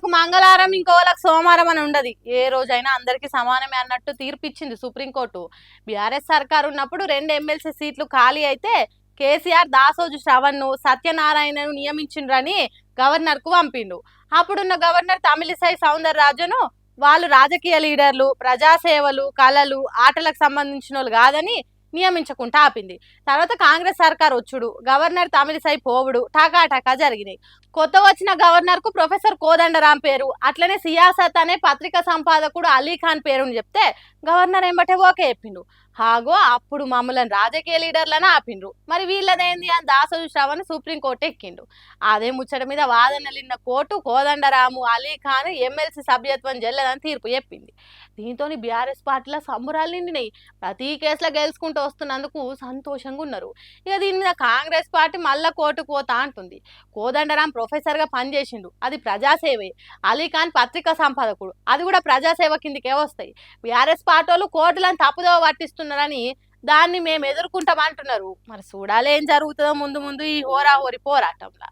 ఒకళ్ళకు మంగళవారం ఇంకోళ్ళకు సోమవారం అని ఉండదు. ఏ రోజైనా అందరికీ సమానమే అన్నట్టు తీర్పిచ్చింది సుప్రీంకోర్టు. బీఆర్ఎస్ సర్కార్ ఉన్నప్పుడు 2 ఎమ్మెల్సీ సీట్లు ఖాళీ అయితే కేసీఆర్ దాసోజు శ్రవణ్ను సత్యనారాయణను నియమించిండ్రని గవర్నర్కు పంపిండు. అప్పుడున్న గవర్నర్ తమిళిసై సౌందరరాజను వాళ్ళు రాజకీయ లీడర్లు, ప్రజాసేవలు, కళలు, ఆటలకు సంబంధించిన వాళ్ళు కాదని నియమించకుండా ఆపింది. తర్వాత కాంగ్రెస్ సర్కార్ వచ్చుడు, గవర్నర్ తమిళిసై పోవుడు టాకా జరిగినాయి. కొత్త వచ్చిన గవర్నర్ కు ప్రొఫెసర్ కోదండరాం పేరు, అట్లనే సియాసత్ అనే పత్రిక సంపాదకుడు అలీఖాన్ పేరుని చెప్తే గవర్నర్ ఎంబటే ఓకే చెప్పిండు. హాగో అప్పుడు మమ్మల్ని రాజకీయ లీడర్లను ఆపిండ్రు, మరి వీళ్ళదేంది అని దాసోజు శ్రవణ్ సుప్రీంకోర్టు ఎక్కిండు. అదే ముచ్చట మీద వాదనలిన్న కోర్టు కోదండరాము, అలీఖాన్ ఎమ్మెల్సీ సభ్యత్వం చెల్లదని తీర్పు చెప్పింది. దీంతో బీఆర్ఎస్ పార్టీలో సంబురాలు నిండినాయి. ప్రతి కేసులో గెలుచుకుంటూ వస్తున్నందుకు సంతోషంగా ఉన్నారు. ఇక దీని మీద కాంగ్రెస్ పార్టీ మళ్ళా కోర్టుకు పోతా అంటుంది. కోదండరాం ప్రొఫెసర్గా పనిచేసిండు, అది ప్రజాసేవే. అలీఖాన్ పత్రికా సంపాదకుడు, అది కూడా ప్రజాసేవ కిందికే వస్తాయి. బీఆర్ఎస్ పార్టీ వాళ్ళు కోర్టులను తప్పుదోవ పట్టిస్తున్నారని దాన్ని మేము ఎదుర్కొంటాం అంటున్నారు. మరి చూడాలి ఏం జరుగుతుందో ముందు ముందు ఈ హోరాహోరీ పోరాటంలో.